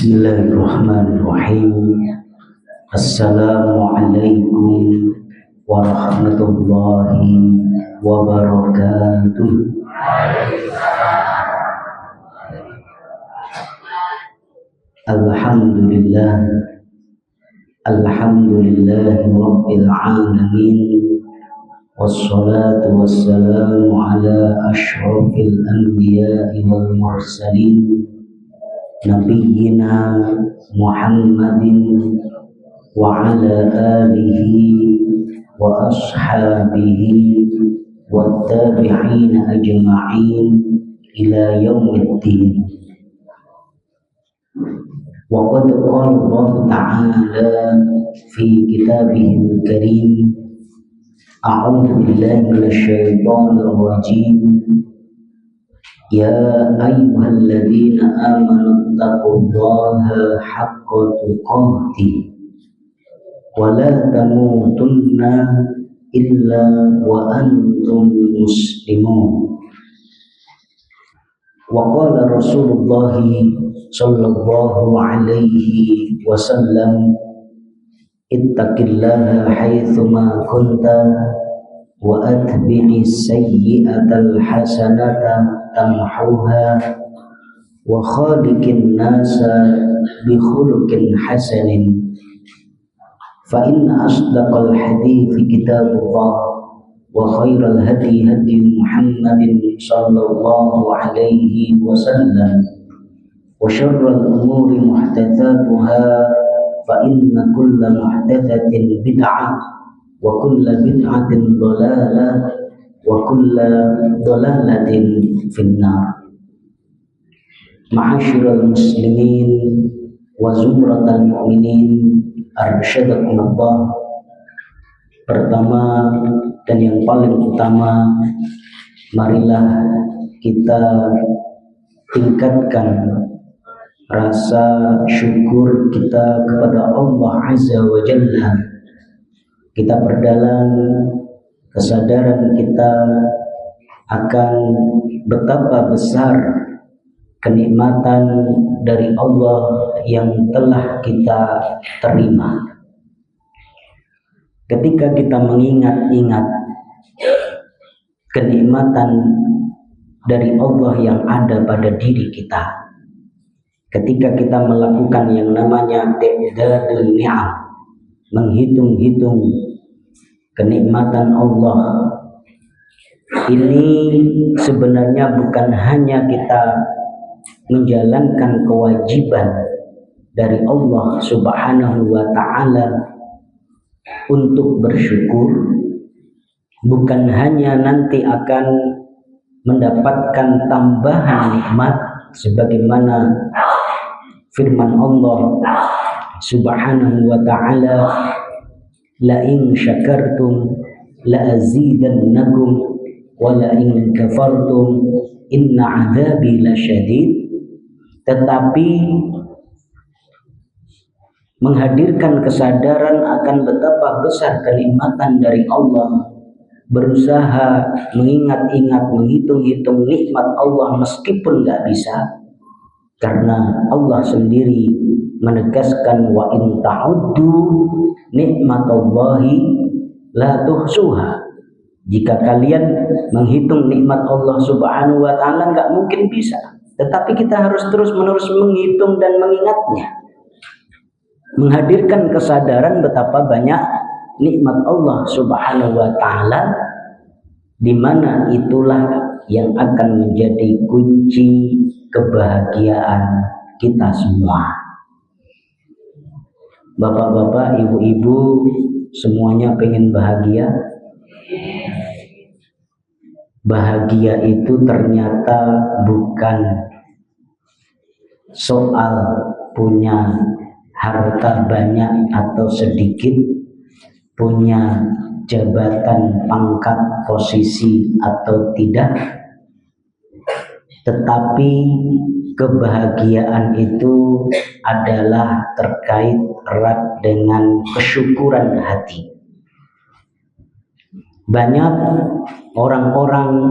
Bismillahirrahmanirrahim. Assalamualaikum warahmatullahi wabarakatuh. Alhamdulillah, alhamdulillahi rabbil alamin. Wassalatu wassalamu ala asyrafil anbiya'i wal mursalin, Nabiyyina Muhammadin wa ala alihi wa ashabihi wa tabi'ina ajma'in ila yaumiddin. Wa qad qala Allah ta'ala fi kitabihil karim, a'udzu billahi minasyaitonir rajim. Ya ayyuhalladzina amanu taqullaha haqqa tuqatih wa la tamutunna illa wa antum muslimun. Wa qala Rasulullah sallallahu alaihi wasallam, ittaqillaha haitsuma kunta wa atbi'is sayyi'atal hasanata tamhuha wa khaliqin nasa bi khuluqin hasanin. Fa inna asdaqal hadithi kitabullah wa khairal hadi hadi Muhammadin sallallahu alaihi wasallam wa syarral umuri muhdatsatuha fa inna kulla muhdatsatin bid'ah wa kulla bid'atin dhalalah wa kulla dhalalatin finnar. Ma'asyiral muslimin wa zumratal mu'minin, arsyadakumullah. Pertama dan yang paling utama, marilah kita tingkatkan rasa syukur kita kepada Allah Azza wa Jalla. Kita perdalam kesadaran kita akan betapa besar kenikmatan dari Allah yang telah kita terima. Ketika kita mengingat-ingat kenikmatan dari Allah yang ada pada diri kita, ketika kita melakukan yang namanya ta'dadul ni'am, menghitung-hitung kenikmatan Allah, ini sebenarnya bukan hanya kita menjalankan kewajiban dari Allah Subhanahu wa ta'ala untuk bersyukur, bukan hanya nanti akan mendapatkan tambahan nikmat sebagaimana firman Allah Subhanahu wa ta'ala, la in syakartum la azidannakum wa la in kafartum inna adzabi lasyadid. Tetapi menghadirkan kesadaran akan betapa besar kenikmatan dari Allah, berusaha mengingat-ingat, menghitung-hitung nikmat Allah meskipun nggak bisa, karena Allah sendiri menegaskan wa in ta'uddu nikmatallahi la tuhsuha. Jika kalian menghitung nikmat Allah Subhanahu wa ta'ala nggak mungkin bisa, tetapi kita harus terus-menerus menghitung dan mengingatnya, menghadirkan kesadaran betapa banyak nikmat Allah Subhanahu wa ta'ala, di mana itulah yang akan menjadi kunci kebahagiaan kita semua. Bapak-bapak, ibu-ibu, semuanya pengen bahagia. Bahagia itu ternyata bukan soal punya harta banyak atau sedikit, punya jabatan, pangkat, posisi atau tidak, tetapi kebahagiaan itu adalah terkait erat dengan kesyukuran hati. Banyak orang-orang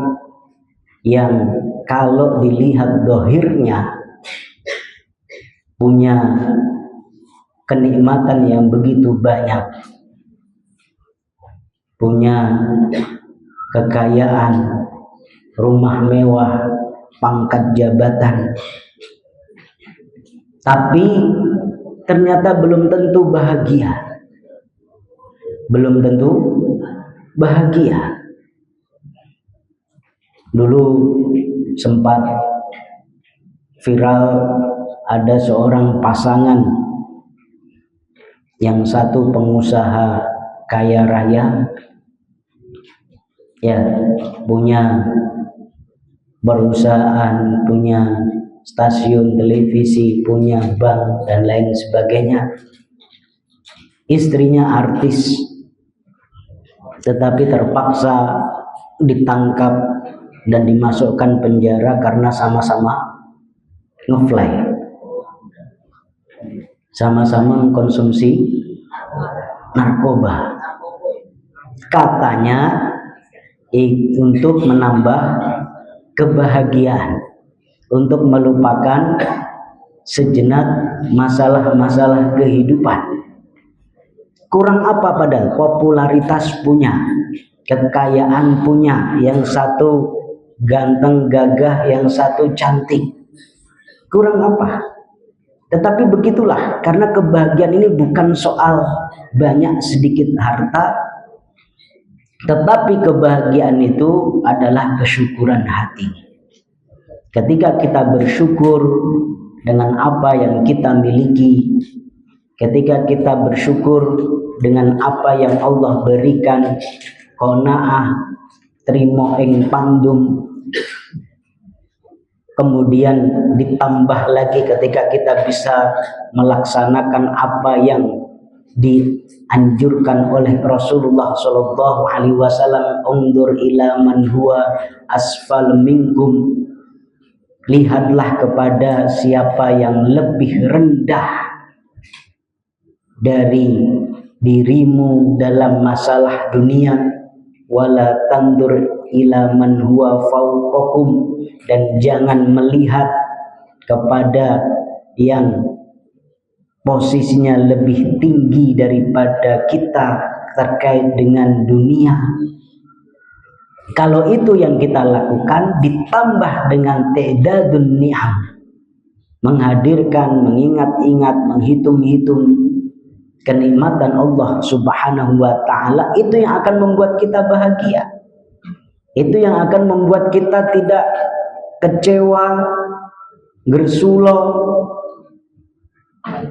yang kalau dilihat dohirnya punya kenikmatan yang begitu banyak, punya kekayaan, rumah mewah, pangkat jabatan, tapi ternyata belum tentu bahagia. Belum tentu bahagia. Dulu sempat viral, ada seorang pasangan, yang satu pengusaha kaya raya, ya, punya perusahaan, punya stasiun televisi, punya bank dan lain sebagainya. Istrinya artis, tetapi terpaksa ditangkap dan dimasukkan penjara karena sama-sama ngefly, sama-sama mengkonsumsi narkoba. Katanya untuk menambah kebahagiaan, untuk melupakan sejenak masalah-masalah kehidupan. Kurang apa padahal? Popularitas punya, kekayaan punya, yang satu ganteng gagah, yang satu cantik. Kurang apa? Tetapi begitulah, karena kebahagiaan ini bukan soal banyak sedikit harta, tetapi kebahagiaan itu adalah kesyukuran hati. Ketika kita bersyukur dengan apa yang kita miliki, ketika kita bersyukur dengan apa yang Allah berikan, qanaah, trimo ing pandum, kemudian ditambah lagi ketika kita bisa melaksanakan apa yang dianjurkan oleh Rasulullah Shallallahu Alaihi Wasallam, undur ila man huwa asfal minkum, lihatlah kepada siapa yang lebih rendah dari dirimu dalam masalah dunia, wala tandur ila man huwa fawqakum, dan jangan melihat kepada yang posisinya lebih tinggi daripada kita terkait dengan dunia. Kalau itu yang kita lakukan, ditambah dengan ta'dadun ni'am, menghadirkan, mengingat-ingat, menghitung-hitung kenikmatan Allah Subhanahu wa ta'ala, itu yang akan membuat kita bahagia. Itu yang akan membuat kita tidak kecewa, gersulo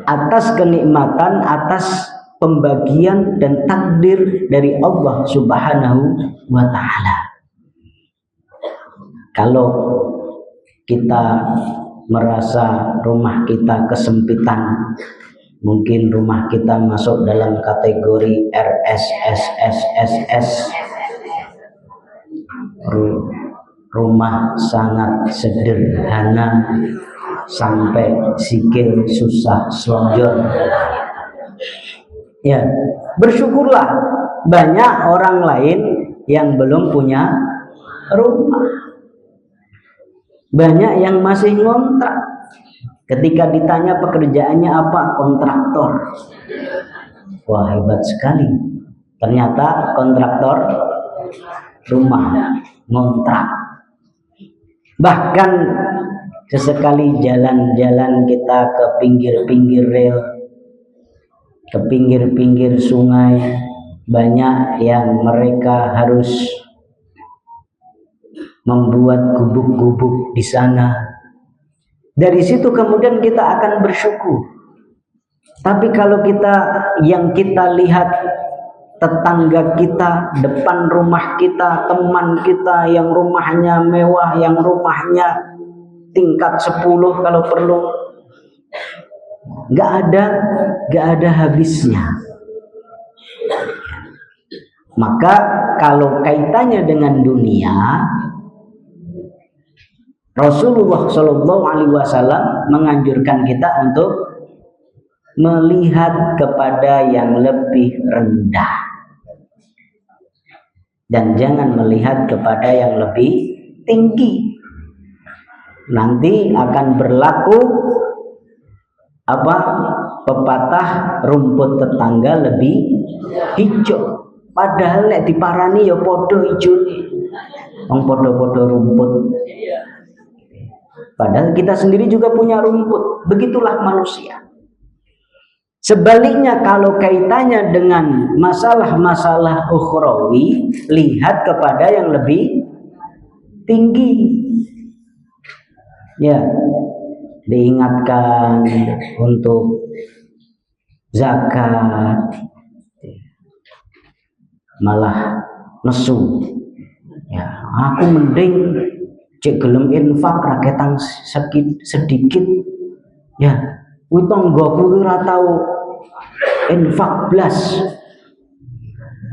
atas kenikmatan, atas pembagian dan takdir dari Allah Subhanahu wa ta'ala. Kalau kita merasa rumah kita kesempitan, mungkin rumah kita masuk dalam kategori RSSSSS, rumah sangat sederhana sampai sikil susah selonjor. Ya, bersyukurlah, banyak orang lain yang belum punya rumah, banyak yang masih ngontrak. Ketika ditanya pekerjaannya apa, kontraktor. Wah, hebat sekali. Ternyata kontraktor rumah, ngontrak. Bahkan sesekali jalan-jalan kita ke pinggir-pinggir rel, ke pinggir-pinggir sungai, banyak yang mereka harus membuat gubuk-gubuk di sana. Dari situ kemudian kita akan bersyukur. Tapi kalau yang kita lihat tetangga kita, depan rumah kita, teman kita yang rumahnya mewah, yang rumahnya tingkat 10 kalau perlu, nggak ada habisnya. Maka kalau kaitannya dengan dunia, Rasulullah Shallallahu Alaihi Wasallam menganjurkan kita untuk melihat kepada yang lebih rendah dan jangan melihat kepada yang lebih tinggi. Nanti akan berlaku apa pepatah rumput tetangga lebih hijau. Padahal nek diparani ya podo hijaunya. Wong podo-podo rumput. Padahal kita sendiri juga punya rumput. Begitulah manusia. Sebaliknya kalau kaitannya dengan masalah-masalah ukhrawi, lihat kepada yang lebih tinggi. Ya, diingatkan untuk zakat, malah nesu. Ya, aku mending cek gelem infak raketang sedikit. Ya, kuwi tanggoku ora tau infak blas.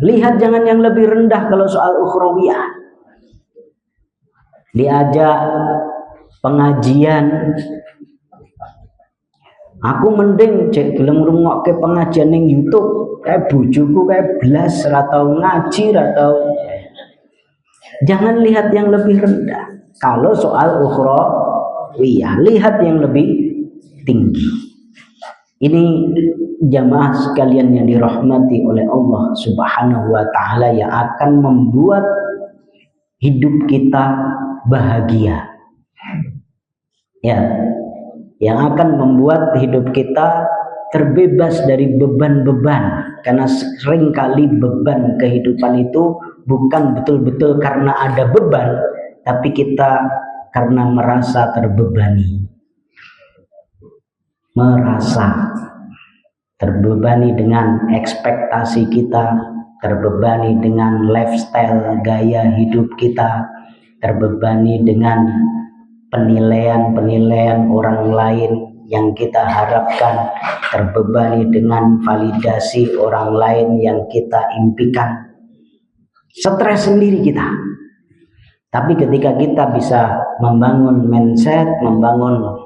Lihat jangan yang lebih rendah kalau soal ukhrawiyah. Diajak pengajian, aku mending cek gelem ngrungokke pengajian ning YouTube, kayak bojoku kayak blas ora tau ngaji, ora tau. Jangan lihat yang lebih rendah. Kalau soal ukhrawiyah, lihat yang lebih tinggi. Ini jamaah sekalian yang dirahmati oleh Allah Subhanahu wa taala, yang akan membuat hidup kita bahagia. Ya, yang akan membuat hidup kita terbebas dari beban-beban, karena seringkali beban kehidupan itu bukan betul-betul karena ada beban, tapi kita karena merasa terbebani, merasa terbebani dengan ekspektasi kita, terbebani dengan lifestyle gaya hidup kita, terbebani dengan penilaian-penilaian orang lain yang kita harapkan, terbebani dengan validasi orang lain yang kita impikan. Stres sendiri kita. Tapi ketika kita bisa membangun mindset, membangun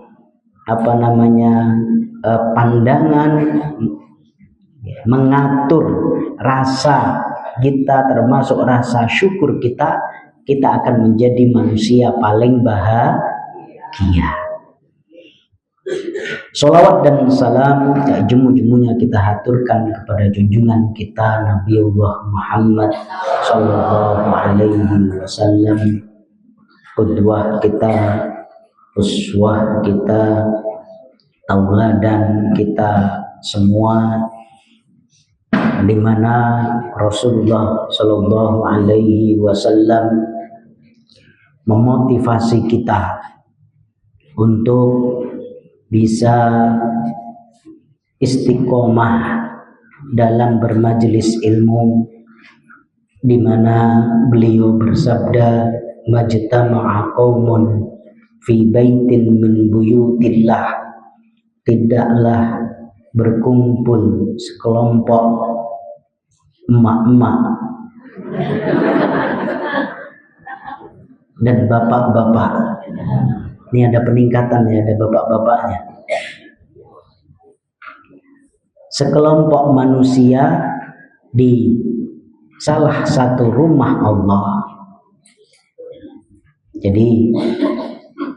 pandangan, mengatur rasa kita, termasuk rasa syukur kita, kita akan menjadi manusia paling bahagia. Salawat dan salam jemu-jemunya kita haturkan kepada junjungan kita Nabiullah Muhammad sallallahu alaihi wasallam, qudwah kita, uswah kita, tauladan kita semua, di mana Rasulullah sallallahu alaihi wasallam memotivasi kita untuk bisa istiqomah dalam bermajelis ilmu, di mana beliau bersabda, majtama'a qaumun fi baitin min buyutillah, tidaklah berkumpul sekelompok emak-emak dan bapak-bapak. Ini ada peningkatan ya, ada bapak-bapaknya. Sekelompok manusia di salah satu rumah Allah. Jadi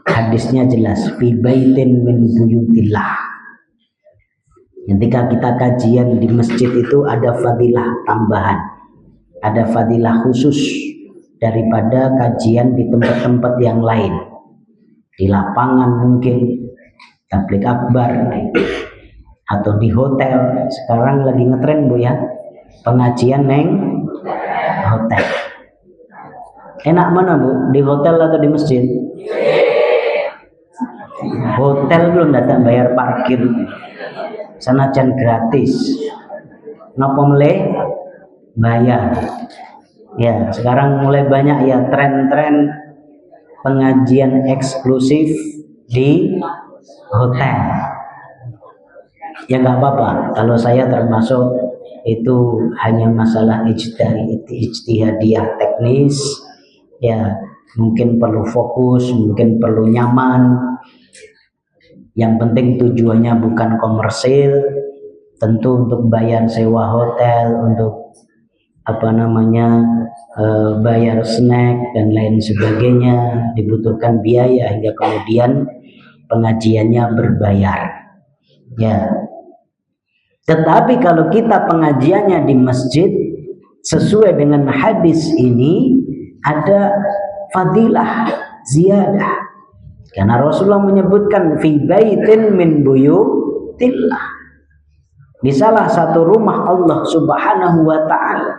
hadisnya jelas, fi baitin min buyutillah. Ketika kita kajian di masjid itu ada fadilah tambahan, ada fadilah khusus daripada kajian di tempat-tempat yang lain. Di lapangan mungkin, tablik akbar, atau di hotel. Sekarang lagi ngetren Bu ya, pengajian neng hotel. Enak mana Bu, di hotel atau di masjid? Hotel belum datang bayar parkir, sanajan gratis. Napa mulai bayar? Ya, sekarang mulai banyak ya tren-tren pengajian eksklusif di hotel. Ya nggak apa-apa, kalau saya termasuk itu hanya masalah ijtihadiyah teknis, ya mungkin perlu fokus, mungkin perlu nyaman. Yang penting tujuannya bukan komersil, tentu untuk bayar sewa hotel, untuk bayar snack dan lain sebagainya, dibutuhkan biaya hingga kemudian pengajiannya berbayar. Ya. Tetapi kalau kita pengajiannya di masjid sesuai dengan hadis ini, ada fadilah ziyadah. Karena Rasulullah menyebutkan fi baitin min buyutillah, di salah satu rumah Allah Subhanahu wa taala.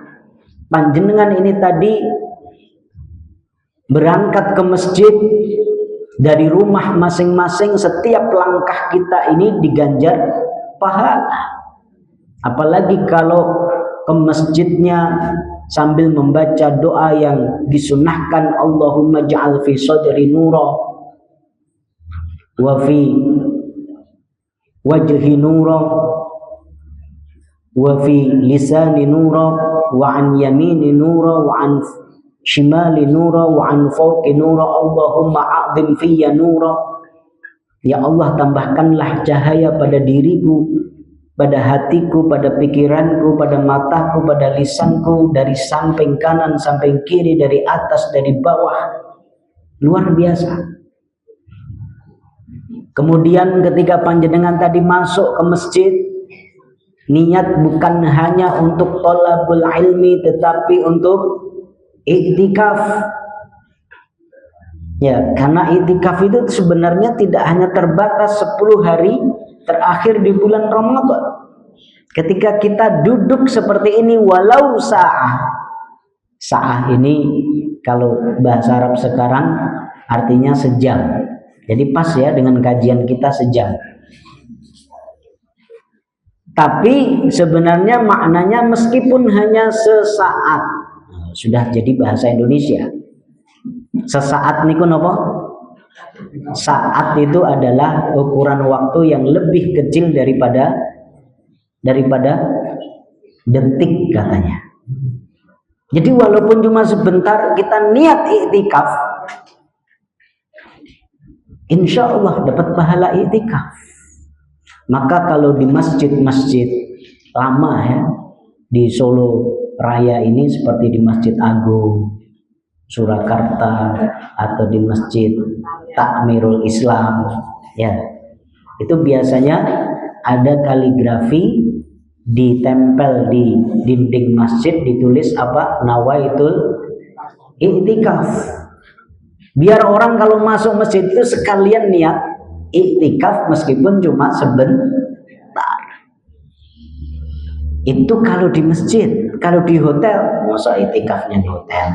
Panjenengan ini tadi berangkat ke masjid dari rumah masing-masing, setiap langkah kita ini diganjar pahala. Apalagi kalau ke masjidnya sambil membaca doa yang disunahkan, Allahumma ja'al fi sadri nura wa fi wajhi nura wa fi lisani nura wa an yamini nura wa an shimali nura wa an fawqi nura, Allahumma a'zim fiyya nura. Ya Allah, tambahkanlah cahaya pada diriku, pada hatiku, pada pikiranku, pada mataku, pada lisanku, dari samping kanan, samping kiri, dari atas, dari bawah. Luar biasa. Kemudian ketika panjenengan tadi masuk ke masjid, niat bukan hanya untuk thalabul ilmi, tetapi untuk iktikaf. Ya, karena iktikaf itu sebenarnya tidak hanya terbatas 10 hari terakhir di bulan Ramadan. Ketika kita duduk seperti ini, walau sa'ah. Sa'ah ini kalau bahasa Arab sekarang artinya sejam. Jadi pas ya dengan kajian kita sejam. Tapi sebenarnya maknanya meskipun hanya sesaat, sudah jadi bahasa Indonesia. Sesaat niku napa? Saat itu adalah ukuran waktu yang lebih kecil daripada detik katanya. Jadi walaupun cuma sebentar kita niat iktikaf, insya Allah dapat pahala iktikaf. Maka kalau di masjid-masjid lama ya, di Solo Raya ini seperti di Masjid Agung Surakarta atau di Masjid Takmirul Islam, ya, itu biasanya ada kaligrafi ditempel di dinding masjid, ditulis apa? Nawaitul iktikaf. Biar orang kalau masuk masjid itu sekalian niat iktikaf meskipun cuma sebentar. Itu kalau di masjid. Kalau di hotel, masa iktikafnya di hotel?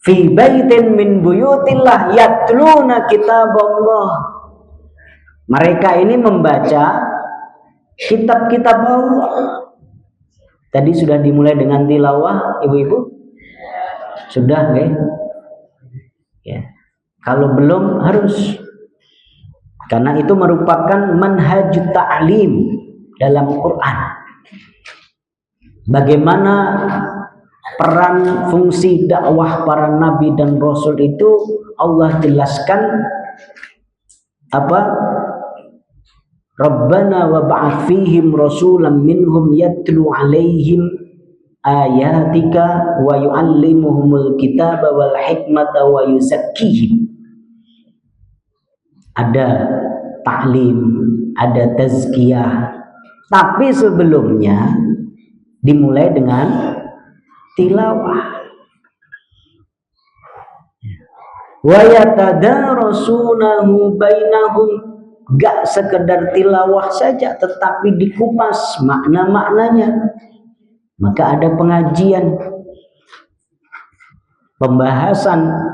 Fi baitin min buyutillah yatluna kitaballah. Mereka ini membaca kitab-kitab Allah. Tadi sudah dimulai dengan tilawah, ibu-ibu? Sudah, nggih? Ya. Kalau belum harus. Karena itu merupakan manhajut ta'lim dalam Quran. Bagaimana peran fungsi dakwah para nabi dan rasul itu Allah jelaskan apa? Rabbana wa ba'ath fihim rasulan minhum yatlu alaihim ayatika wa yu'allimuhumul kitaba wal hikmata wa yuzakkihim. Ada ta'lim, ada tazkiyah, tapi sebelumnya dimulai dengan tilawah. Wa yatadarasunahu bainahum, gak sekedar tilawah saja tetapi dikupas makna-maknanya. Maka ada pengajian, pembahasan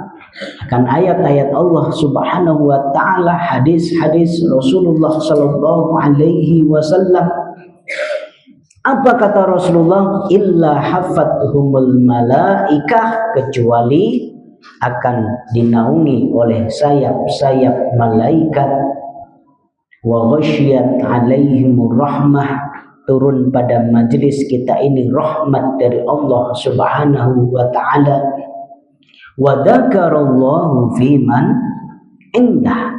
akan ayat-ayat Allah Subhanahu wa taala, hadis-hadis Rasulullah sallallahu alaihi wasallam. Apa kata Rasulullah? Illa hafathumul malaikah, kecuali akan dinaungi oleh sayap-sayap malaikat. Wa ghasyiyat alaihimur rahmah, turun pada majelis kita ini rahmat dari Allah Subhanahu wa taala. Wa dzakarallahu fiman indah,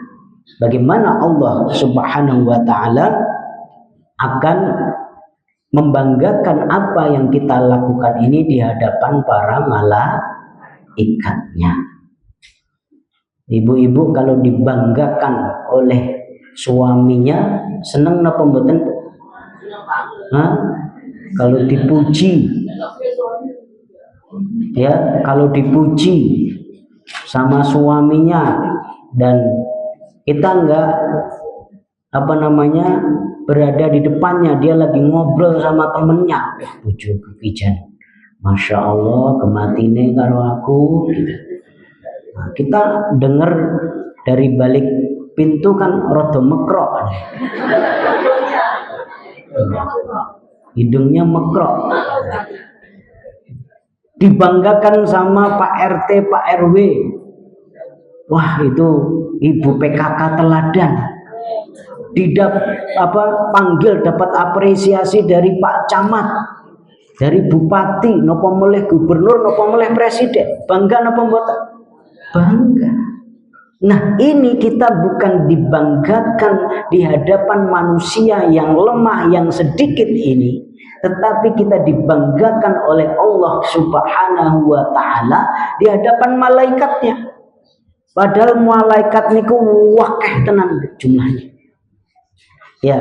bagaimana Allah Subhanahu wa taala akan membanggakan apa yang kita lakukan ini di hadapan para malaikatnya. Ibu-ibu kalau dibanggakan oleh suaminya seneng napa mboten? Hah? Kalau dipuji, ya, kalau dipuji sama suaminya dan kita enggak berada di depannya, dia lagi ngobrol sama temennya, bojo kepijan, masya Allah kematine karo aku gitu. Nah, kita dengar dari balik pintu kan rada mekrok, hidungnya mekrok. Dibanggakan sama Pak RT, Pak RW, wah itu ibu PKK teladan. Panggil dapat apresiasi dari Pak Camat, dari Bupati, nopo mulih Gubernur, nopo mulih Presiden. Bangga nopo mboten? Bangga. Nah, ini kita bukan dibanggakan di hadapan manusia yang lemah, yang sedikit ini, tetapi kita dibanggakan oleh Allah Subhanahu wa taala di hadapan malaikatnya. Padahal malaikat niku wakeh tenan jumlahnya. Ya,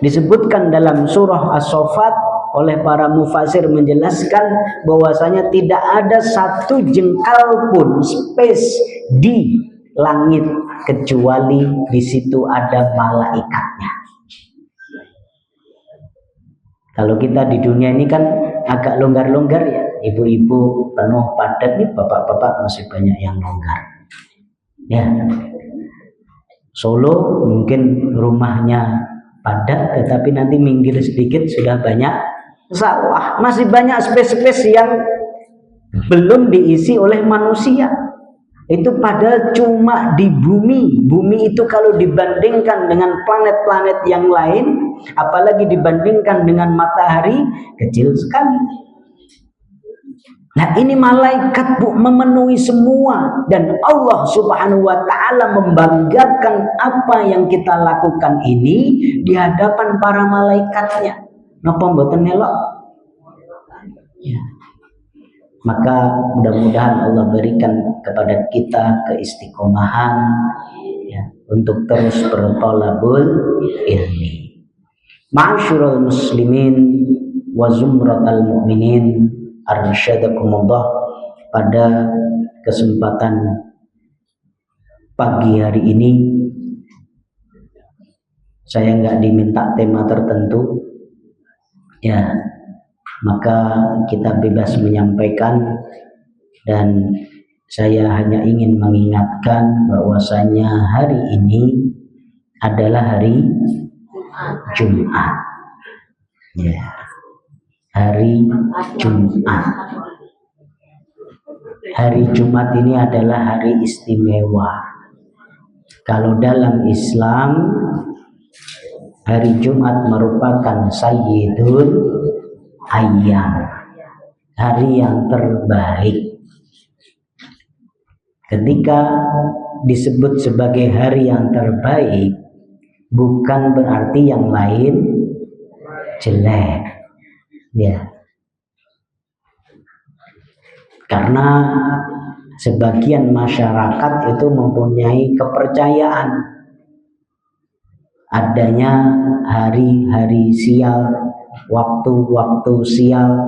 disebutkan dalam surah As-Saffat oleh para mufasir menjelaskan bahwasanya tidak ada satu jengkal pun space di langit kecuali di situ ada malaikatnya. Kalau kita di dunia ini kan agak longgar-longgar ya, ibu-ibu penuh padat nih, bapak-bapak masih banyak yang longgar. Ya. Solo mungkin rumahnya padat, tetapi nanti minggir sedikit sudah banyak sawah. Masih banyak space-space yang belum diisi oleh manusia. Itu padahal cuma di bumi. Bumi itu kalau dibandingkan dengan planet-planet yang lain, apalagi dibandingkan dengan matahari, kecil sekali. Nah, ini malaikat memenuhi semua, dan Allah Subhanahu wa taala membanggakan apa yang kita lakukan ini di hadapan para malaikatnya. Napa mboten melok? Ya. Maka mudah-mudahan Allah berikan kepada kita keistiqomahan ya, untuk terus bertolabul ilmi. Ma'asyiral muslimin wa zumratal mu'minin, arsyadakumullah. Pada kesempatan pagi hari ini saya nggak diminta tema tertentu ya, maka kita bebas menyampaikan, dan saya hanya ingin mengingatkan bahwasanya hari ini adalah hari Jumat ya, hari Jumat. Hari Jumat ini adalah hari istimewa. Kalau dalam Islam, hari Jumat merupakan sayyidul ayyam, hari yang terbaik. Ketika disebut sebagai hari yang terbaik, bukan berarti yang lain jelek. Ya, karena sebagian masyarakat itu mempunyai kepercayaan adanya hari-hari sial, waktu-waktu sial,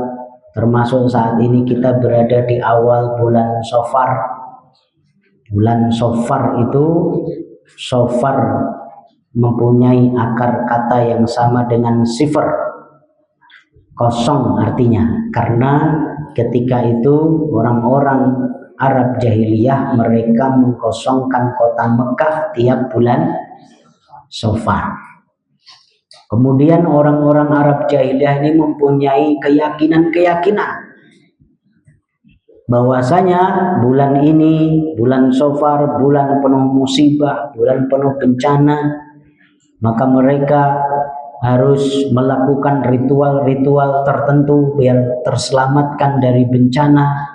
termasuk saat ini kita berada di awal bulan Safar. Bulan Safar itu, Safar mempunyai akar kata yang sama dengan sifar, kosong artinya, karena ketika itu orang-orang Arab jahiliyah mereka mengkosongkan kota Mekah tiap bulan Safar. Kemudian orang-orang Arab jahiliyah ini mempunyai keyakinan bahwasanya bulan ini, bulan Safar, bulan penuh musibah, bulan penuh bencana, maka mereka harus melakukan ritual-ritual tertentu biar terselamatkan dari bencana.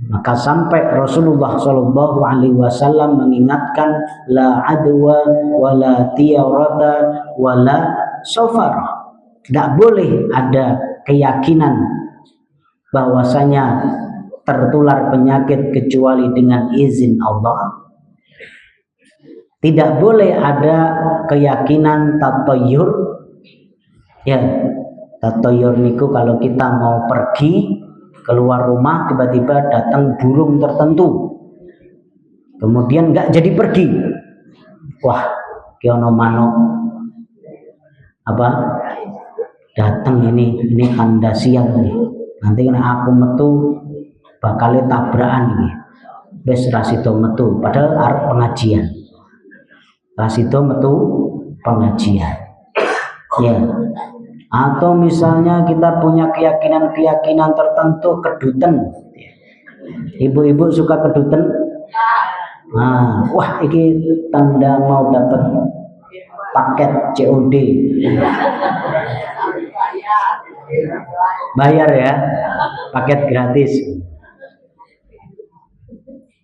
Maka sampai Rasulullah Shallallahu Alaihi Wasallam mengingatkan, la adwa wala tiyarata wala safar. Tidak boleh ada keyakinan bahwasanya tertular penyakit kecuali dengan izin Allah. Tidak boleh ada keyakinan tatoyur. Ya, tatoyur niku kalau kita mau pergi keluar rumah tiba-tiba datang burung tertentu, kemudian nggak jadi pergi. Wah, kiono mano apa datang ini tanda siang nih. Nanti kena aku metu bakal tabrakan ini. Wes rasido metu padahal arep pengajian. Rasido metu pengajian. Ya. Atau misalnya kita punya keyakinan-keyakinan tertentu kedutan. Ibu-ibu suka kedutan? Nah, wah ini tanda mau dapat paket COD. Bayar ya, paket gratis.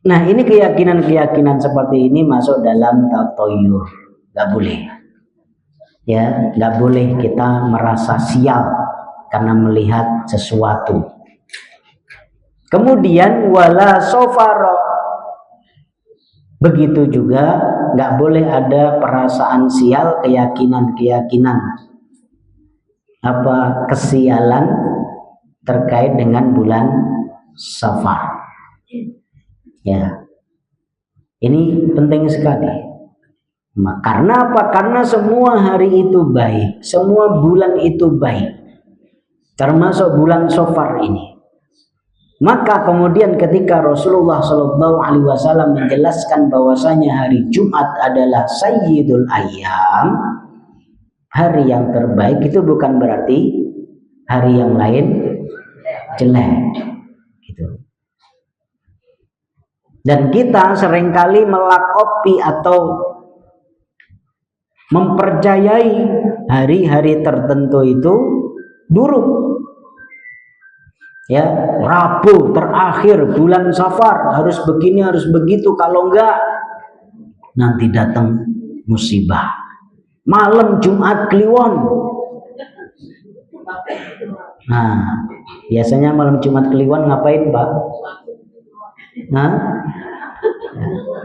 Nah, ini keyakinan-keyakinan seperti ini masuk dalam tatoyur. Gak boleh. Ya, nggak boleh kita merasa sial karena melihat sesuatu. Kemudian wala sofaro, begitu juga nggak boleh ada perasaan sial, keyakinan apa kesialan terkait dengan bulan Safar. Ya, ini penting sekali. Karena apa? Karena semua hari itu baik, semua bulan itu baik, termasuk bulan Safar ini. Maka kemudian ketika Rasulullah Shallallahu Alaihi Wasallam menjelaskan bahwasanya hari Jumat adalah Sayyidul Ayyam, hari yang terbaik, itu bukan berarti hari yang lain jelek, gitu. Dan kita seringkali melakopi atau mempercayai hari-hari tertentu itu buruk. Ya, Rabu terakhir bulan Safar harus begini, harus begitu, kalau enggak nanti datang musibah. Malam Jumat Kliwon. Nah, biasanya malam Jumat Kliwon ngapain, Pak? Nah,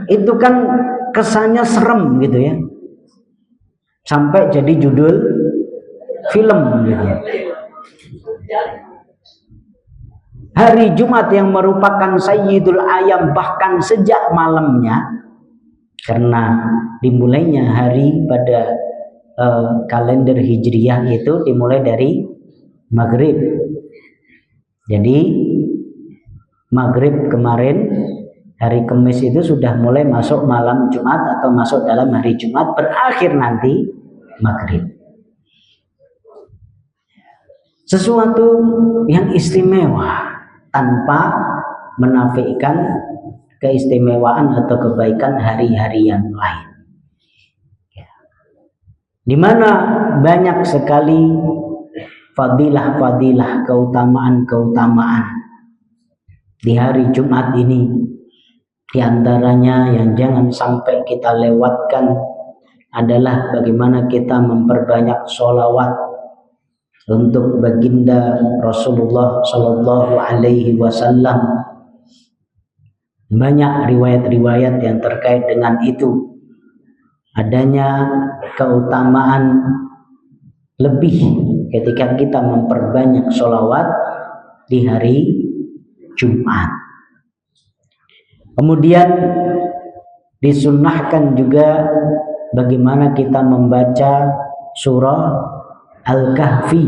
itu kan kesannya serem gitu ya. Sampai jadi judul film gitu. Hari Jumat yang merupakan Sayyidul Ayyam bahkan sejak malamnya, karena dimulainya hari pada kalender Hijriyah itu dimulai dari Maghrib. Jadi Maghrib kemarin, hari Kamis itu sudah mulai masuk malam Jumat atau masuk dalam hari Jumat, berakhir nanti Maghrib. Sesuatu yang istimewa tanpa menafikan keistimewaan atau kebaikan hari-hari yang lain. Di mana banyak sekali fadilah-fadilah, keutamaan-keutamaan di hari Jumat ini. Di antaranya yang jangan sampai kita lewatkan adalah bagaimana kita memperbanyak sholawat untuk baginda Rasulullah Shallallahu Alaihi Wasallam. Banyak riwayat-riwayat yang terkait dengan itu. Adanya keutamaan lebih ketika kita memperbanyak sholawat di hari Jumat. Kemudian disunnahkan juga bagaimana kita membaca surah Al-Kahfi.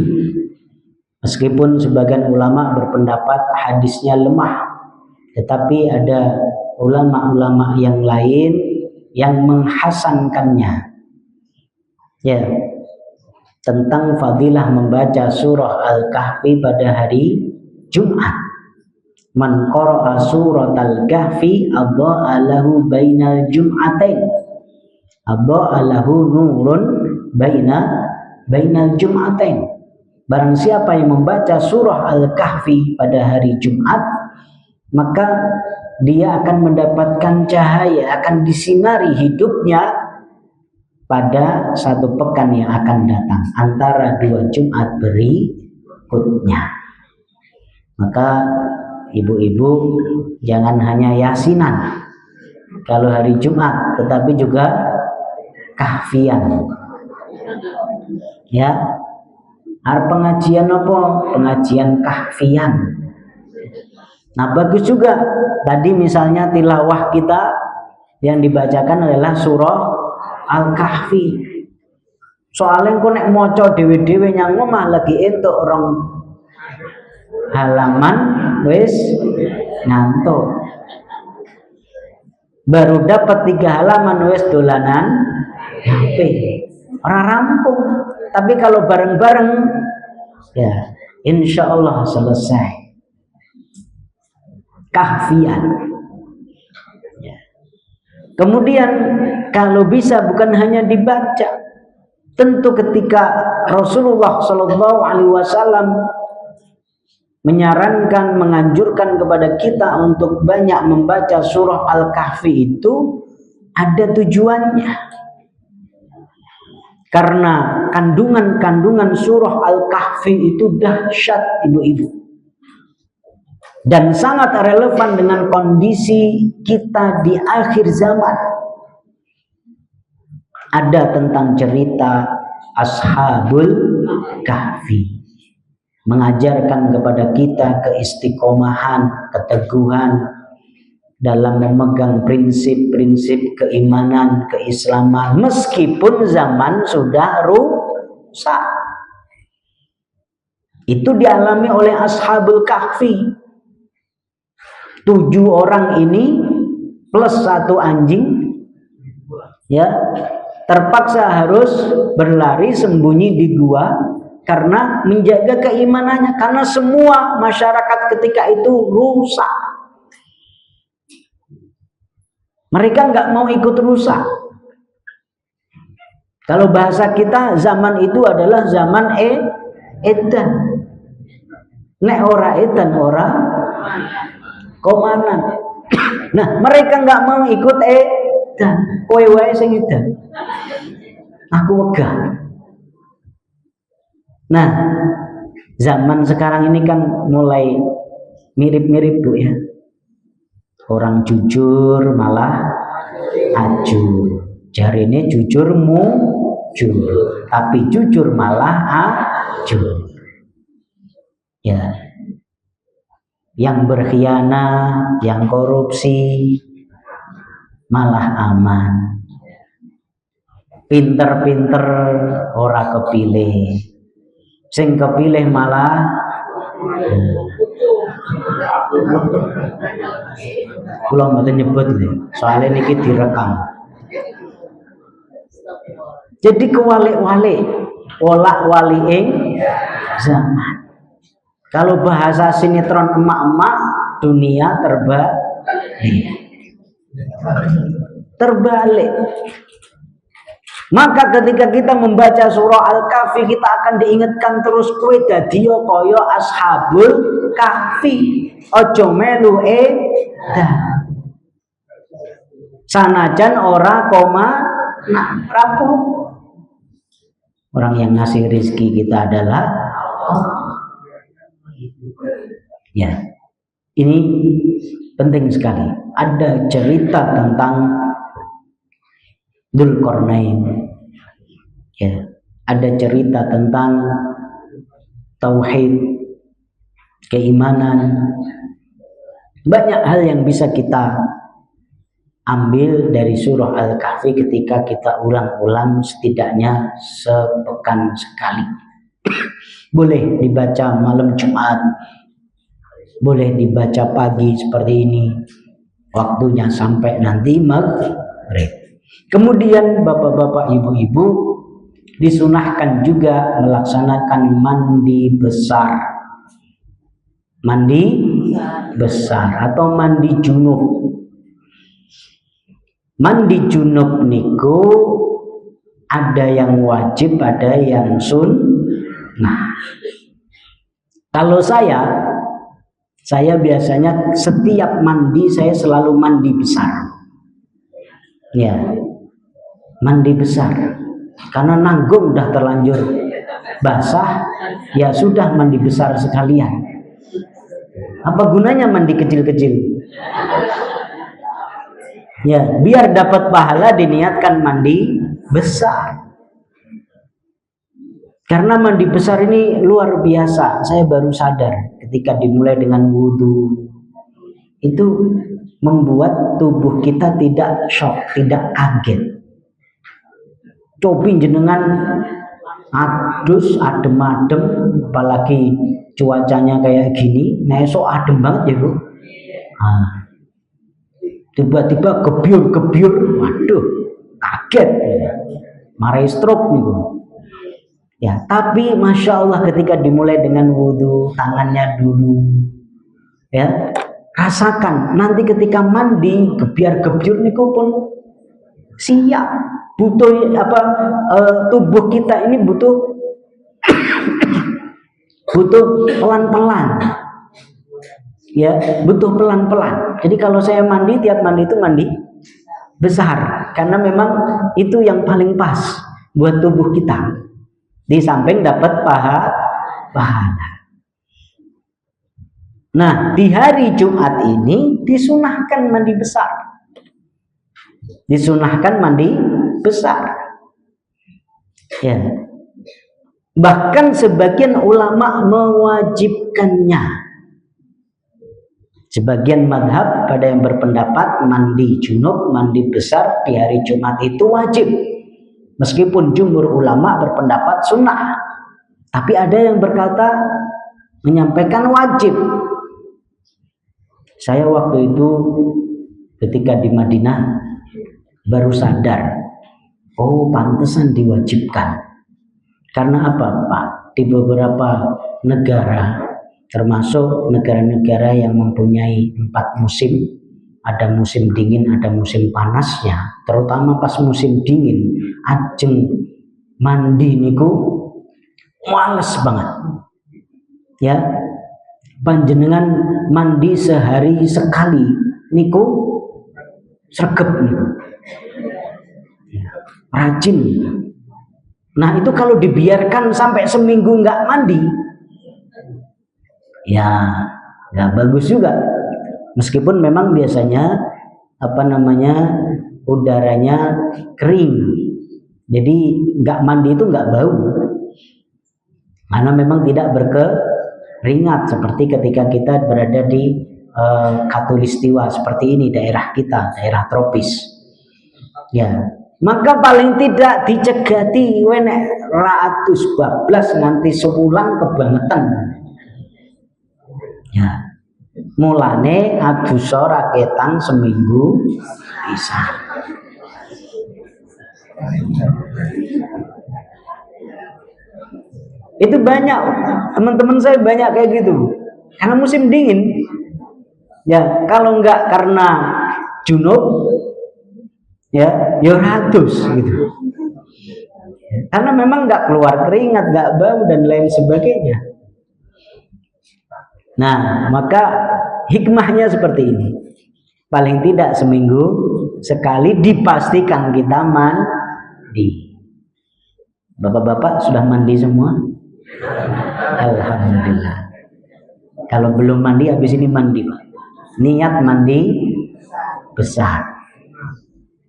Meskipun sebagian ulama berpendapat hadisnya lemah, tetapi ada ulama-ulama yang lain yang menghasankannya. Ya, tentang fadilah membaca surah Al-Kahfi pada hari Jumat. Man qara'a suratal kahfi adha'a lahu bainal jum'atain. Adha'a lahu nurun bainal jum'atain. Barang siapa yang membaca surah Al-Kahfi pada hari Jumat, maka dia akan mendapatkan cahaya, akan disinari hidupnya pada satu pekan yang akan datang, antara 2 Jumat berikutnya. Maka ibu-ibu jangan hanya yasinan kalau hari Jumat, tetapi juga kahfian. Ya, harus pengajian apa? Pengajian kahfian. Nah, bagus juga. Tadi misalnya tilawah kita yang dibacakan adalah surah Al-Kahfi. Soalnya kok nek maca dhewe-dhewe nyang omah lagi entuk rong halaman wis ngantuk. Baru dapat 3 halaman wis dolanan HP. Ora rampung. Tapi kalau bareng-bareng ya insya Allah selesai. Kahfian. Ya. Kemudian kalau bisa bukan hanya dibaca, tentu ketika Rasulullah Shallallahu Alaihi Wasallam menyarankan, menganjurkan kepada kita untuk banyak membaca surah Al-Kahfi itu ada tujuannya. Karena kandungan-kandungan surah Al-Kahfi itu dahsyat ibu-ibu. Dan sangat relevan dengan kondisi kita di akhir zaman. Ada tentang cerita Ashabul Kahfi, mengajarkan kepada kita keistiqomahan, keteguhan dalam memegang prinsip-prinsip keimanan, keislaman, meskipun zaman sudah rusak. Itu dialami oleh Ashabul Kahfi. 7 orang ini plus 1 anjing, ya, terpaksa harus berlari sembunyi di gua karena menjaga keimanannya, karena semua masyarakat ketika itu rusak. Mereka nggak mau ikut rusak. Kalau bahasa kita zaman itu adalah zaman edan. Nek ora edan ora komanan. Nah, mereka nggak mau ikut edan. Kowe wae sing edan. Aku wegah. Nah, zaman sekarang ini kan mulai mirip-mirip Bu ya. Orang jujur malah ajur. Jarine jujur mujur, tapi jujur malah ajur. Ya. Yang berkhianat, yang korupsi malah aman. Pinter-pinter ora kepilih. Sing kepilih malah kula mboten nyebut iki, soalnya niki direkam. Jadi kewalik-walik, wolak-waliking zaman. Kalau bahasa sinetron emak-emak, dunia terbalik. Maka ketika kita membaca surah Al-Kahfi, kita akan diingatkan terus kowe dadi kaya Ashabul Kahfi. Aja melu sanajan ora koma rapuh. Orang yang ngasih rezeki kita adalah Allah. Ya, ini penting sekali. Ada cerita tentang Dzulqarnain. Ya, ada cerita tentang tauhid, keimanan. Banyak hal yang bisa kita ambil dari surah Al-Kahfi ketika kita ulang-ulang setidaknya sepekan sekali. Boleh dibaca malam Jumat, boleh dibaca pagi seperti ini, waktunya sampai nanti maghrib. Kemudian bapak-bapak, ibu-ibu disunahkan juga melaksanakan mandi besar. Mandi besar atau mandi junub. Mandi junub niku ada yang wajib, ada yang sunnah. Kalau saya biasanya setiap mandi saya selalu mandi besar. Ya, mandi besar. Karena nanggung udah terlanjur basah, ya sudah mandi besar sekalian. Apa gunanya mandi kecil-kecil? Ya, biar dapat pahala diniatkan mandi besar. Karena mandi besar ini luar biasa. Saya baru sadar ketika dimulai dengan wudhu. Itu membuat tubuh kita tidak shock, tidak kaget. Cobi jenengan adus, adem-adem, apalagi cuacanya kayak gini, nah esok adem banget ya Bu. Nah, tiba-tiba gebyur-gebyur, waduh, kaget, marahi stroke nih Bu. Ya, tapi masya Allah ketika dimulai dengan wudhu, tangannya dulu, ya, rasakan nanti ketika mandi gebyar-gebyur niku pun siap. Butuh apa? Tubuh kita ini butuh pelan-pelan. Ya, butuh pelan-pelan. Jadi kalau saya mandi, tiap mandi itu mandi besar, karena memang itu yang paling pas buat tubuh kita. Di samping dapat pahala. Nah, di hari Jumat ini disunahkan mandi besar. Disunahkan mandi besar. Ya. Bahkan sebagian ulama mewajibkannya. Sebagian madhab pada yang berpendapat mandi junub, mandi besar di hari Jumat itu wajib. Meskipun jumhur ulama berpendapat sunnah, tapi ada yang berkata menyampaikan wajib. Saya waktu itu ketika di Madinah baru sadar, oh pantesan diwajibkan. Karena apa Pak? Di beberapa negara, termasuk negara-negara yang mempunyai 4 musim, ada musim dingin, ada musim panasnya, terutama pas musim dingin, ajeng mandi niku males banget. Ya, panjenengan mandi sehari sekali niku sregep niku. Ya, rajin. Nah, itu kalau dibiarkan sampai seminggu nggak mandi, ya nggak bagus juga. Meskipun memang biasanya udaranya kering, jadi nggak mandi itu nggak bau, karena memang tidak berkeringat seperti ketika kita berada di Khatulistiwa seperti ini, daerah kita, daerah tropis. Ya, maka paling tidak dicegati wenek ratus bablas nganti sebulan kebangetan. Ya. Mulane adusa raketan seminggu bisa. Itu banyak teman-teman saya banyak kayak gitu. Karena musim dingin. Ya, kalau enggak karena junub ya ratus gitu. Karena memang enggak keluar keringat, enggak bau dan lain sebagainya. Nah, maka hikmahnya seperti ini. Paling tidak seminggu sekali dipastikan kita mandi. Bapak-bapak sudah mandi semua? Alhamdulillah. Kalau belum mandi, habis ini mandi, Pak. Niat mandi besar.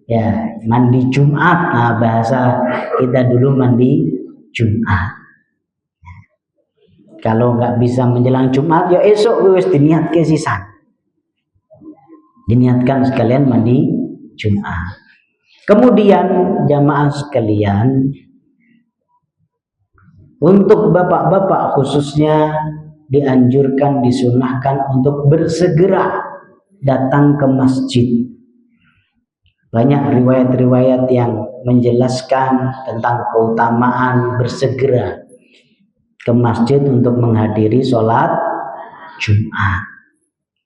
Ya, mandi Jumat. Nah, bahasa kita dulu mandi Jumat. Kalau nggak bisa menjelang Jumat, ya esok wis diniatke sisan. Diniatkan sekalian mandi Jumat. Kemudian jamaah sekalian, untuk bapak-bapak khususnya dianjurkan, disunahkan untuk bersegera datang ke masjid. Banyak riwayat-riwayat yang menjelaskan tentang keutamaan bersegera ke masjid untuk menghadiri sholat Jumat.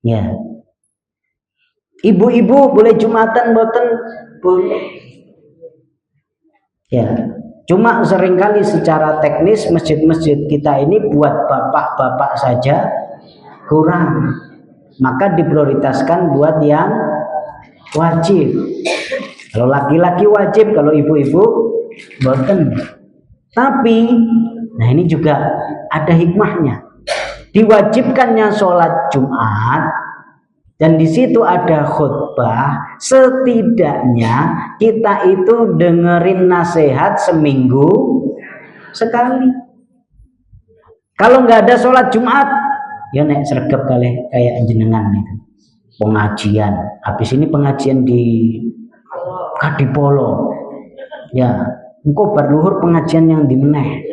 Ya, ibu-ibu boleh Jumatan boten? Boleh. Ya, cuma seringkali secara teknis masjid-masjid kita ini buat bapak-bapak saja kurang, maka diprioritaskan buat yang wajib. Kalau laki-laki wajib, kalau ibu-ibu boten. Tapi nah ini juga ada hikmahnya. diwajibkannya sholat Jumat dan di situ ada khutbah, setidaknya kita itu dengerin nasihat seminggu sekali. Kalau nggak ada sholat Jumat, ya nek sregep kayak jenengan itu pengajian. Habis ini pengajian di Kadipolo, ya, engko bar luhur pengajian yang di meneh.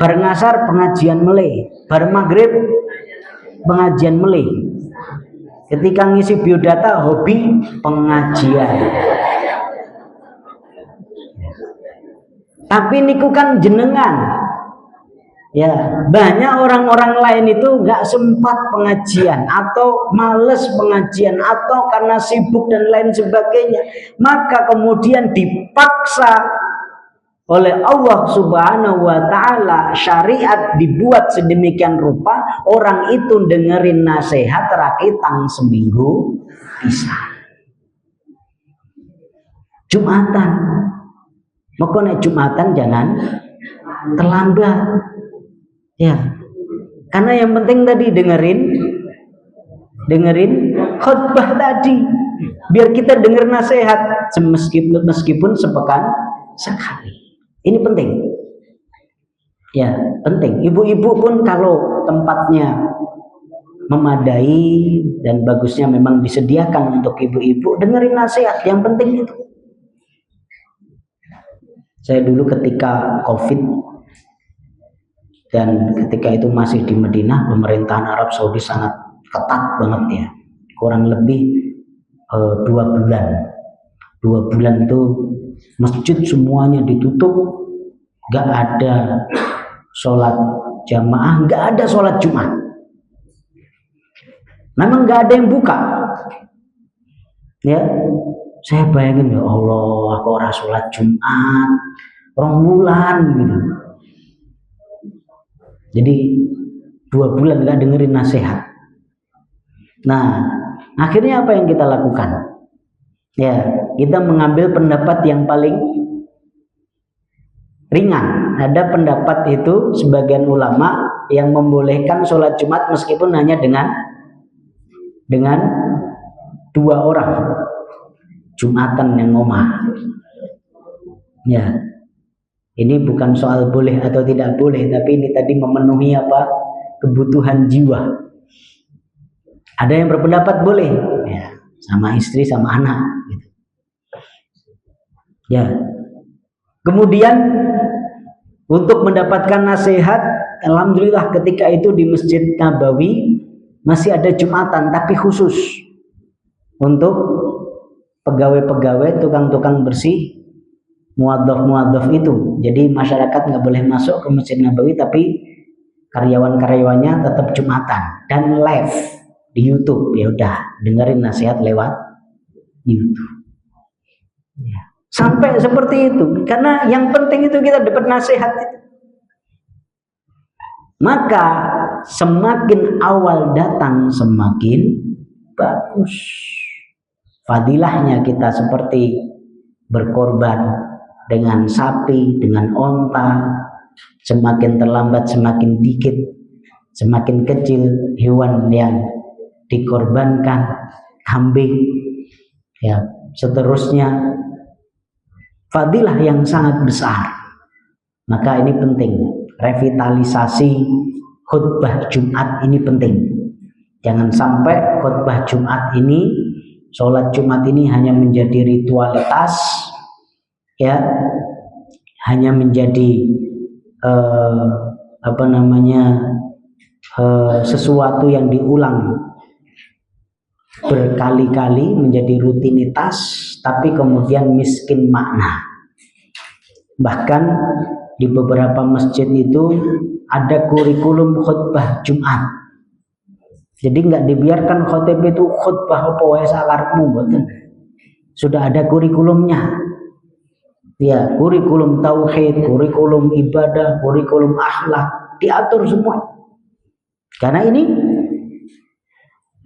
Bar ngasar pengajian meleh, bar maghrib pengajian meleh. Ketika ngisi biodata hobi pengajian. Tapi niku kan jenengan. Ya, banyak orang-orang lain itu nggak sempat pengajian atau males pengajian atau karena sibuk dan lain sebagainya. Maka kemudian dipaksa oleh Allah Subhanahu wa taala, syariat dibuat sedemikian rupa orang itu dengerin nasihat rakitang seminggu bisa. Jumatan. Makanya Jumatan jangan terlambat. Ya, karena yang penting tadi dengerin khutbah tadi, biar kita dengar nasihat meskipun sepekan sekali. Ini penting. Ya, penting. Ibu-ibu pun kalau tempatnya memadai dan bagusnya memang disediakan untuk ibu-ibu, dengerin nasihat. Yang penting itu. Saya dulu ketika COVID dan ketika itu masih di Madinah, pemerintahan Arab Saudi sangat ketat banget ya, kurang lebih 2 bulan. 2 bulan itu masjid semuanya ditutup, nggak ada sholat jamaah, nggak ada sholat Jumat. Memang nggak ada yang buka. Ya, saya bayangin ya Allah, aku ora sholat Jumat, 2 bulan gitu. Jadi 2 bulan gak dengerin nasihat. Nah, akhirnya apa yang kita lakukan? Ya, kita mengambil pendapat yang paling ringan. Ada pendapat itu sebagian ulama yang membolehkan sholat Jumat meskipun hanya dengan 2 orang. Jumatan yang ngomah. Ya. Ini bukan soal boleh atau tidak boleh, tapi ini tadi memenuhi apa? Kebutuhan jiwa. Ada yang berpendapat boleh, ya, sama istri sama anak. Gitu. Ya. Kemudian untuk mendapatkan nasihat, alhamdulillah ketika itu di Masjid Nabawi masih ada Jumatan, tapi khusus untuk pegawai-pegawai, tukang-tukang bersih, muadzaf itu. Jadi masyarakat nggak boleh masuk ke Masjid Nabawi, tapi karyawan-karyawannya tetap Jumatan dan live di YouTube. Ya udah, dengerin nasihat lewat YouTube. Ya. Sampai seperti itu, karena yang penting itu kita dapat nasihat itu. Maka semakin awal datang semakin bagus. Fadilahnya kita seperti berkorban dengan sapi, dengan onta, semakin terlambat semakin dikit, semakin kecil hewan yang dikorbankan, kambing, ya, seterusnya, fadilah yang sangat besar. Maka ini penting, revitalisasi khutbah Jumat ini penting. Jangan sampai khutbah Jumat ini, sholat Jumat ini hanya menjadi ritualitas, ya, hanya menjadi sesuatu yang diulang berkali-kali menjadi rutinitas, tapi kemudian miskin makna. Bahkan di beberapa masjid itu ada kurikulum khutbah Jumat. Jadi nggak dibiarkan khotib itu khutbah apa wae sakarepmu, mboten. Sudah ada kurikulumnya. Ya, kurikulum tauhid, kurikulum ibadah, kurikulum akhlak, diatur semua. Karena ini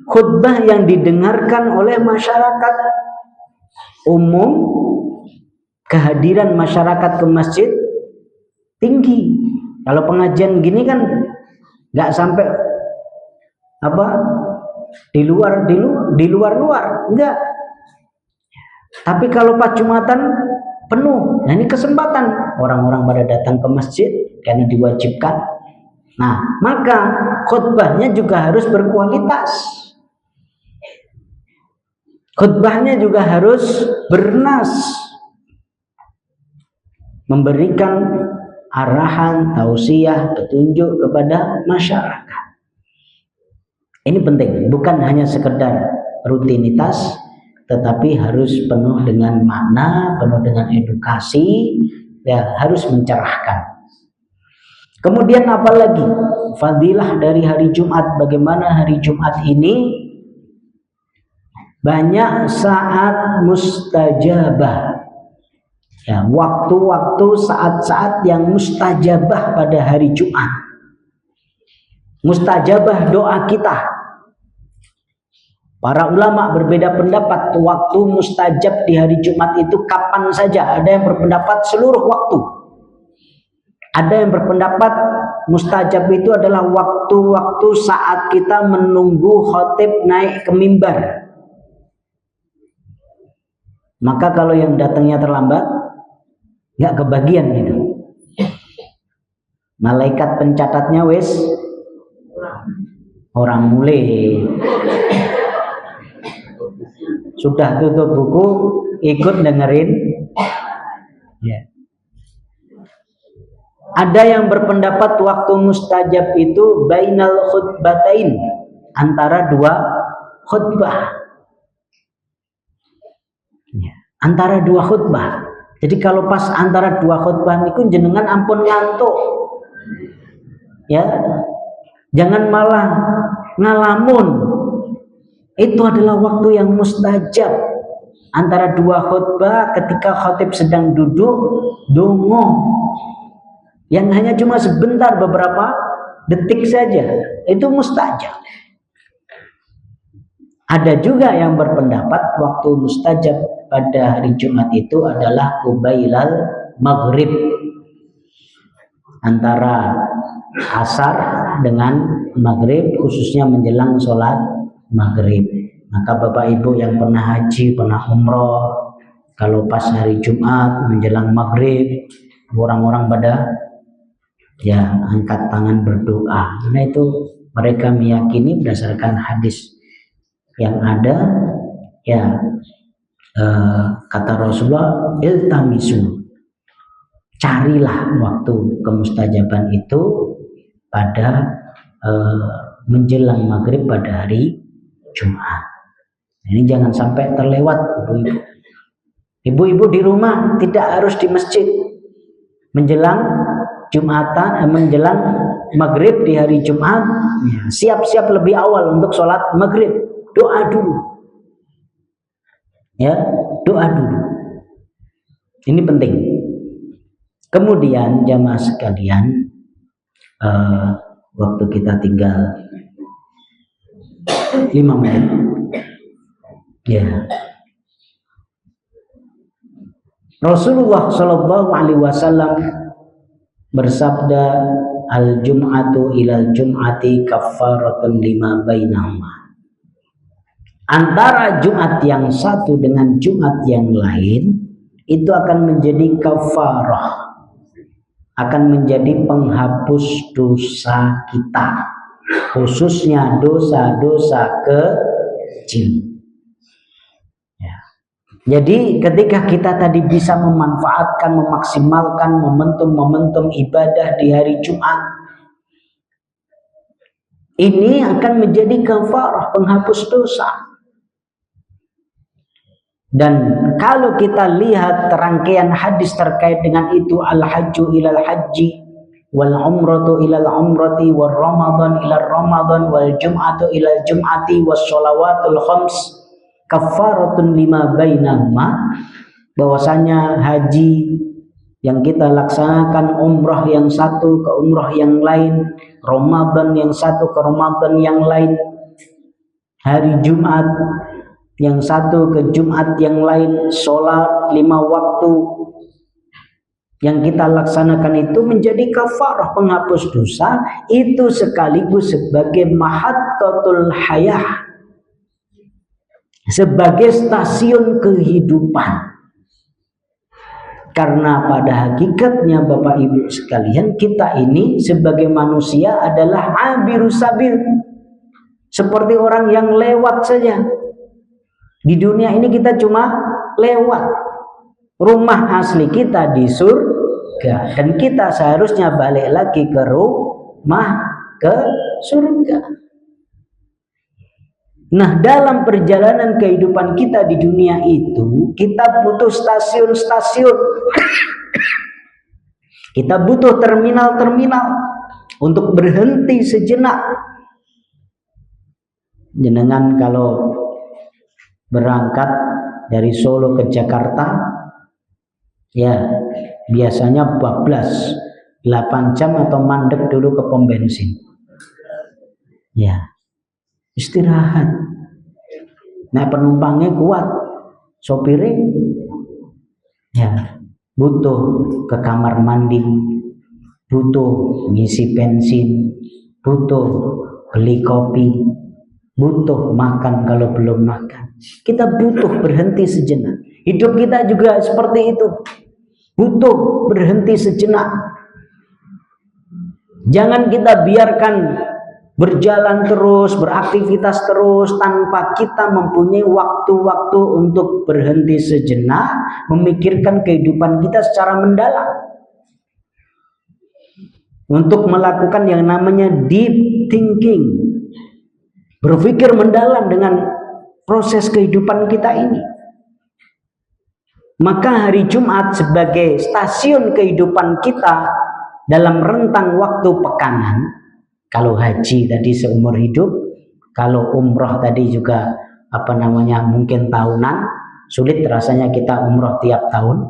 khutbah yang didengarkan oleh masyarakat umum, kehadiran masyarakat ke masjid tinggi. Kalau pengajian gini kan nggak sampai apa di luar enggak. Tapi kalau pas Jumatan penuh, nah ini kesempatan orang-orang pada datang ke masjid karena diwajibkan. Nah, maka khutbahnya juga harus berkualitas. Khutbahnya juga harus bernas, memberikan arahan, tausiah, petunjuk kepada masyarakat. Ini penting, bukan hanya sekedar rutinitas, tetapi harus penuh dengan makna, penuh dengan edukasi, ya harus mencerahkan. Kemudian apalagi fadilah dari hari Jumat? Bagaimana hari Jumat ini banyak saat mustajabah, ya, waktu-waktu, saat-saat yang mustajabah pada hari Jumat. Mustajabah doa kita. Para ulama berbeda pendapat waktu mustajab di hari Jumat itu kapan saja. Ada yang berpendapat seluruh waktu. Ada yang berpendapat mustajab itu adalah waktu-waktu saat kita menunggu khatib naik ke mimbar. Maka kalau yang datangnya terlambat, nggak kebagian gitu. Malaikat pencatatnya wes orang mulai. Sudah tutup buku, ikut dengerin. Ya. Ada yang berpendapat waktu mustajab itu bainal khutbatain, antara dua khutbah. Ya. Antara dua khutbah. Jadi kalau pas antara dua khutbah niku jenengan ampun ngantuk. Ya. Jangan malah ngalamun. Itu adalah waktu yang mustajab. Antara dua khutbah ketika khatib sedang duduk dongo yang hanya cuma sebentar, beberapa detik saja, itu mustajab. Ada juga yang berpendapat waktu mustajab pada hari Jumat itu adalah qubailal maghrib, antara asar dengan maghrib, khususnya menjelang sholat maghrib. Maka Bapak Ibu yang pernah haji, pernah umroh, kalau pas hari Jumat menjelang maghrib, orang-orang pada ya angkat tangan berdoa. Nah itu mereka meyakini berdasarkan hadis yang ada, ya kata Rasulullah, iltamisu, carilah waktu kemustajaban itu pada menjelang maghrib pada hari Jumat. Ini jangan sampai terlewat, ibu-ibu. Ibu-ibu di rumah tidak harus di masjid. Menjelang Jumatan, menjelang maghrib di hari Jumat, ya, siap-siap lebih awal untuk sholat maghrib. Doa dulu. Ya, doa dulu. Ini penting. Kemudian jamaah sekalian, waktu kita tinggal 5 menit. Ya. Rasulullah Shallallahu Alaihi Wasallam bersabda, al jum'atu ilal jum'ati kaffaratun lima bainahuma. Antara Jumat yang satu dengan Jumat yang lain itu akan menjadi kafarah, akan menjadi penghapus dosa kita, khususnya dosa-dosa kecil. Ya. Jadi ketika kita tadi bisa memanfaatkan, memaksimalkan momentum-momentum ibadah di hari Jumat, ini akan menjadi kafarah, penghapus dosa. Dan kalau kita lihat rangkaian hadis terkait dengan itu, al-hajju ilal hajji wal umratu ilal umrati wal ramadan ilal ramadan wal jum'atu ilal jum'ati was sholawatul khams kafaratun lima bainahuma, bahwasanya haji yang kita laksanakan, umrah yang satu ke umrah yang lain, Ramadan yang satu ke Ramadan yang lain, hari Jumat yang satu ke Jumat yang lain, sholat 5 waktu yang kita laksanakan itu menjadi kafarah, penghapus dosa, itu sekaligus sebagai mahattatul hayah, sebagai stasiun kehidupan. Karena pada hakikatnya Bapak Ibu sekalian, kita ini sebagai manusia adalah abirus sabil, seperti orang yang lewat saja. Di dunia ini kita cuma lewat. Rumah asli kita di surga, dan kita seharusnya balik lagi ke rumah, ke surga. Nah, dalam perjalanan kehidupan kita di dunia itu, kita butuh stasiun-stasiun. Kita butuh terminal-terminal untuk berhenti sejenak. Jenengan kalau berangkat dari Solo ke Jakarta, ya biasanya bablas 8 jam atau mandek dulu ke pom bensin. Ya, istirahat. Nah, penumpangnya kuat, sopirnya ya butuh ke kamar mandi, butuh ngisi bensin, butuh beli kopi, butuh makan kalau belum makan. Kita butuh berhenti sejenak. Hidup kita juga seperti itu, butuh berhenti sejenak. Jangan kita biarkan berjalan terus, beraktivitas terus tanpa kita mempunyai waktu-waktu untuk berhenti sejenak, memikirkan kehidupan kita secara mendalam, untuk melakukan yang namanya deep thinking, berpikir mendalam dengan proses kehidupan kita ini. Maka hari Jumat sebagai stasiun kehidupan kita dalam rentang waktu pekanan, kalau haji tadi seumur hidup, kalau umroh tadi juga mungkin tahunan, sulit rasanya kita umroh tiap tahun.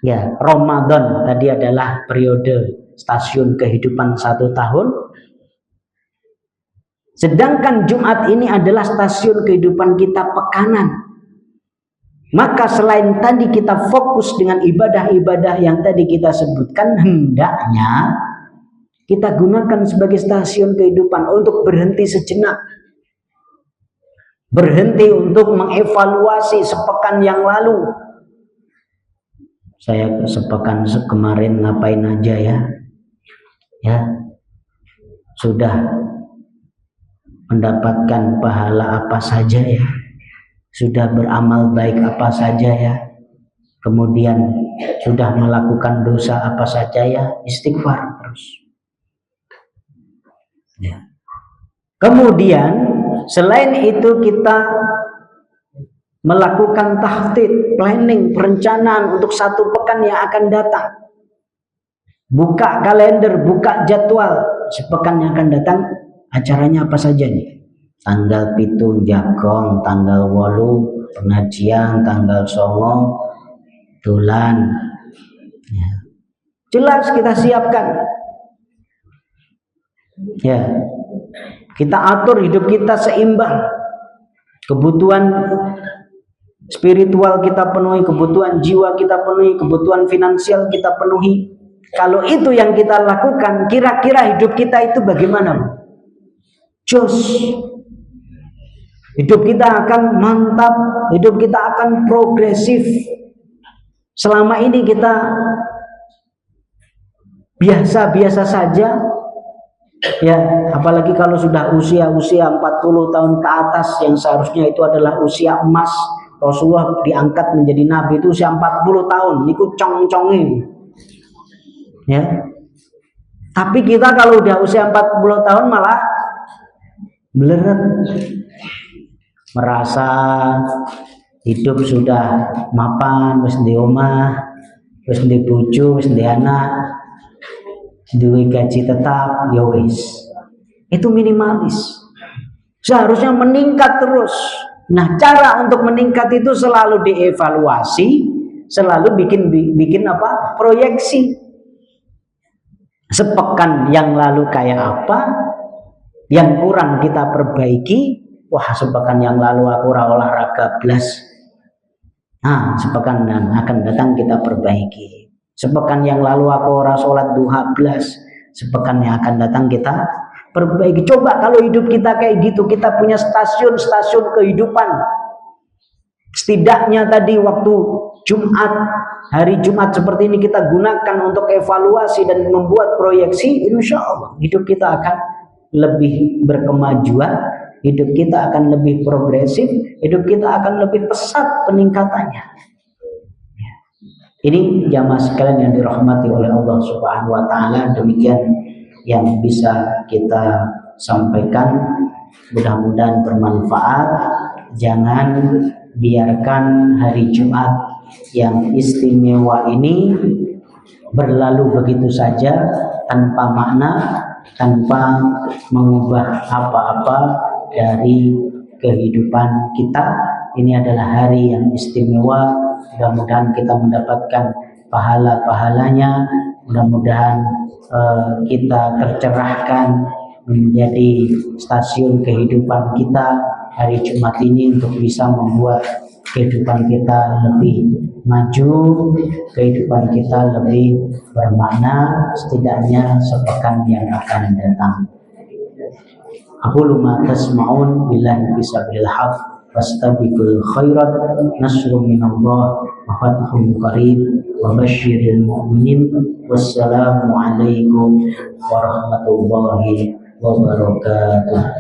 Ya, Ramadan tadi adalah periode stasiun kehidupan 1 tahun. Sedangkan Jumat ini adalah stasiun kehidupan kita pekanan. Maka selain tadi kita fokus dengan ibadah-ibadah yang tadi kita sebutkan, hendaknya kita gunakan sebagai stasiun kehidupan untuk berhenti sejenak. Berhenti untuk mengevaluasi sepekan yang lalu. Saya sepekan kemarin ngapain aja ya? Ya, sudah mendapatkan pahala apa saja ya? Sudah beramal baik apa saja ya? Kemudian sudah melakukan dosa apa saja ya? Istighfar terus. Ya. Kemudian selain itu kita melakukan tahtid, planning, perencanaan untuk 1 pekan yang akan datang. Buka kalender, buka jadwal sepekan yang akan datang, acaranya apa saja nih? Tanggal 7 Jagong, tanggal 8 pengajian, tanggal 9 dolan. Ya. Jelas kita siapkan. Ya, kita atur hidup kita seimbang. Kebutuhan spiritual kita penuhi, kebutuhan jiwa kita penuhi, kebutuhan finansial kita penuhi. Kalau itu yang kita lakukan, kira-kira hidup kita itu bagaimana? Jos. Hidup kita akan mantap, hidup kita akan progresif. Selama ini kita biasa-biasa saja. Ya, apalagi kalau sudah usia-usia 40 tahun ke atas, yang seharusnya itu adalah usia emas. Rasulullah diangkat menjadi nabi itu usia 40 tahun. Niku cong-congin. Ya. Tapi kita kalau udah usia 40 tahun malah beleret. Merasa hidup sudah mapan, wis di omah, wis di bojo, wis di anak, duwe gaji tetap, ya wis. Itu minimalis. Seharusnya meningkat terus. Nah, cara untuk meningkat itu selalu dievaluasi, selalu bikin proyeksi. Sepekan yang lalu kayak apa, yang kurang kita perbaiki. Wah, sepekan yang lalu aku olahraga blas. Nah, sepekan yang akan datang kita perbaiki. Sepekan yang lalu aku ora sholat duha blas. Sepekan yang akan datang kita perbaiki. Coba kalau hidup kita kayak gitu, kita punya stasiun-stasiun kehidupan. Setidaknya tadi waktu Jumat, hari Jumat seperti ini kita gunakan untuk evaluasi dan membuat proyeksi, insya Allah hidup kita akan lebih berkemajuan, hidup kita akan lebih progresif, hidup kita akan lebih pesat peningkatannya. Ini jamaah sekalian yang dirahmati oleh Allah Subhanahu wa taala, demikian yang bisa kita sampaikan, mudah-mudahan bermanfaat. Jangan biarkan hari Jumat yang istimewa ini berlalu begitu saja tanpa makna, tanpa mengubah apa-apa dari kehidupan kita. Ini adalah hari yang istimewa. Mudah-mudahan kita mendapatkan pahala-pahalanya. Mudah-mudahan kita tercerahkan menjadi stasiun kehidupan kita hari Jumat ini untuk bisa membuat kehidupan kita lebih maju, kehidupan kita lebih bermakna, setidaknya sepekan yang akan datang. Aqulu ma tasma'un billahi fisabilil haq fastabiqul khairat nasrun minallah wa fathun qarib wa basyiril mu'minin. Wassalamu alaikum warahmatullahi wabarakatuh.